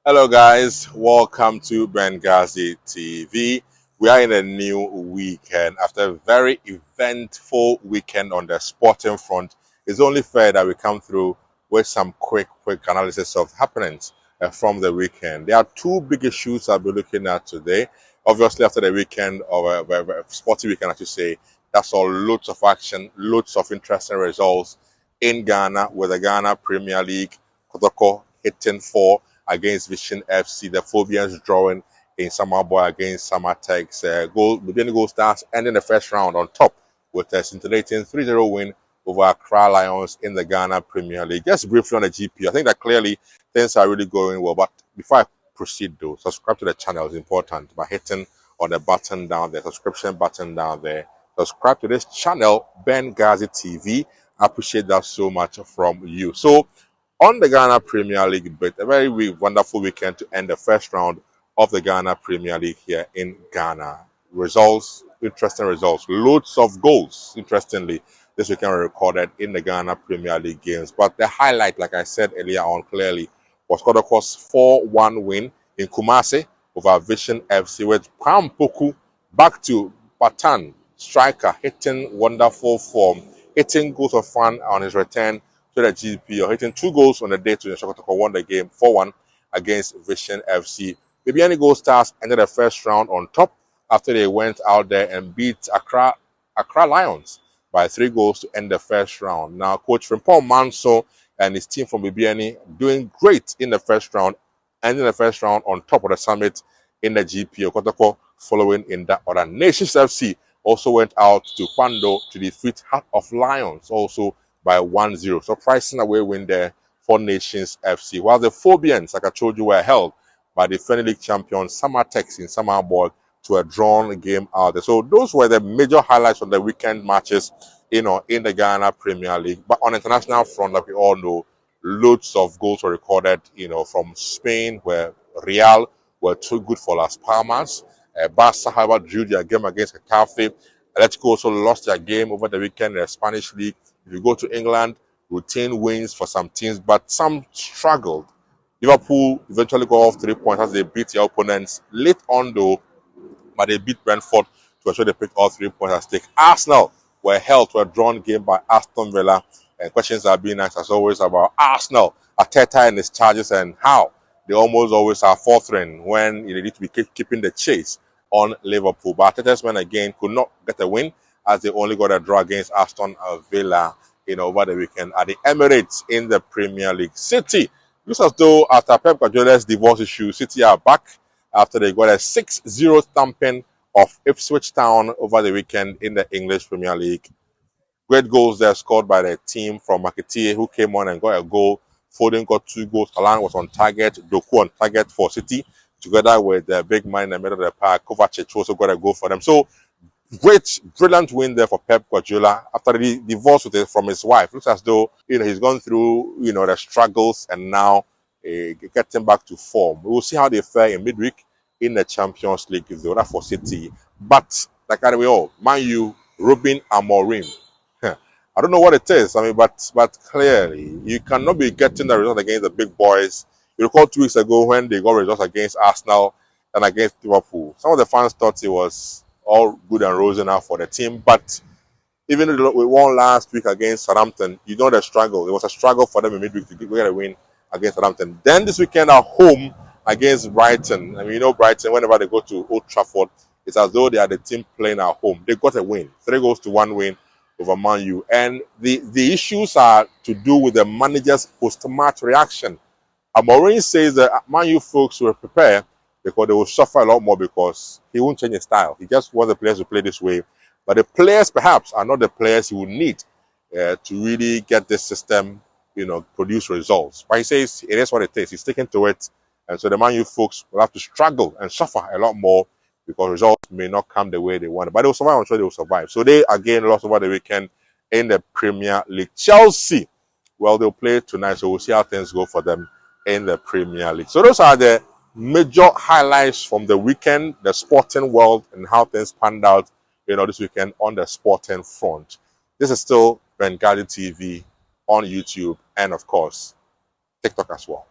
Hello, guys. Welcome to Benghazi TV. We are in a new weekend. After a very eventful weekend on the sporting front, it's only fair that we come through with some quick analysis of happenings from the weekend. There are two big issues I'll be looking at today. Obviously, after the weekend, or a sporty weekend, I should say, that's all loads of action, loads of interesting results in Ghana with the Ghana Premier League, Kotoko hitting 4 against Vision FC, the Phobians drawing in Samaboy against Samatex. Goal Stars ending the first round on top with a scintillating 3-0 win over Accra Lions in the Ghana Premier League. Just briefly on the GP, I think that clearly things are really going well. But before I proceed though, subscribe to the channel is important by hitting on the button down there, subscription button down there. Subscribe to this channel, Benghazi TV. I appreciate that so much from you. So on the Ghana Premier League bit, a very wonderful weekend to end the first round of the Ghana Premier League here in Ghana. Results, interesting results, loads of goals, interestingly, this weekend were recorded in the Ghana Premier League games. But the highlight, like I said earlier on clearly, was Kodoko's 4-1 win in Kumasi over Vision FC with Pam Poku back to Patan, striker, hitting wonderful form, hitting goals of fun on his return to the GP, or hitting 2 goals on the day to ensure Kotoko won the game 4-1 against Vision FC. Bibiani Gold Stars ended the first round on top after they went out there and beat Accra Lions by 3 goals to end the first round. Now, Coach Frimpong Manso and his team from Bibiani doing great in the first round, ending the first round on top of the summit in the GP. Kotoko following in that order. Nations FC also went out to Kwando to defeat Heart of Lions also by 1-0. Surprising away win there for Nations FC. While the Phobians, like I told you, were held by the defending league champion Samatex in Samaboy to a drawn game out there. So those were the major highlights of the weekend matches, in the Ghana Premier League. But on international front, like we all know, loads of goals were recorded, from Spain, where Real were too good for Las Palmas. Barca, however, drew their game against Getafe. Atletico also lost their game over the weekend in the Spanish league. If you go to England, routine wins for some teams, but some struggled. Liverpool eventually got off 3 points as they beat their opponents late on though, but they beat Brentford to ensure they picked all 3 points at stake. Arsenal were held to a drawn game by Aston Villa, and questions are being asked as always about Arsenal, Arteta and his charges, and how they almost always are faltering when they need to be keeping the chase on Liverpool. But Arteta's men again could not get a win as they only got a draw against Aston Villa, over the weekend at the Emirates in the Premier League. City looks as though after Pep Guardiola's divorce issue, City are back after they got a 6-0 thumping of Ipswich Town over the weekend in the English Premier League. Great goals there scored by the team from Maketie, who came on and got a goal. Foden got 2 goals. Alan was on target. Doku on target for City, together with the big man in the middle of the park. Kovacic also got a goal for them. So great, brilliant win there for Pep Guardiola after the divorce from his wife. Looks as though he's gone through the struggles and now getting back to form. We will see how they fare in midweek in the Champions League, though, that for City. But like we all, Man U, Ruben Amorim. I don't know what it is. But clearly you cannot be getting the result against the big boys. You recall 2 weeks ago when they got results against Arsenal and against Liverpool. Some of the fans thought it was all good and rosy now for the team, but even though we won last week against Southampton, you know the struggle. It was a struggle for them in midweek to get a win against Southampton. Then this weekend at home against Brighton. Brighton, whenever they go to Old Trafford, it's as though they are the team playing at home. They got a win, 3-1 win over Man U. And the issues are to do with the manager's post-match reaction. Amorim says that Man U folks will prepare because they will suffer a lot more because he won't change his style. He just wants the players to play this way. But the players perhaps are not the players he will need to really get this system, produce results. But he says it is what it is. He's sticking to it. And so the Man U folks will have to struggle and suffer a lot more because results may not come the way they want. But they will survive. I'm sure they will survive. So they again lost over the weekend in the Premier League. Chelsea, well, they'll play tonight. So we'll see how things go for them in the Premier League. So those are the major highlights from the weekend, the sporting world, and how things panned out, this weekend on the sporting front. This is still Benghazi TV on YouTube and, of course, TikTok as well.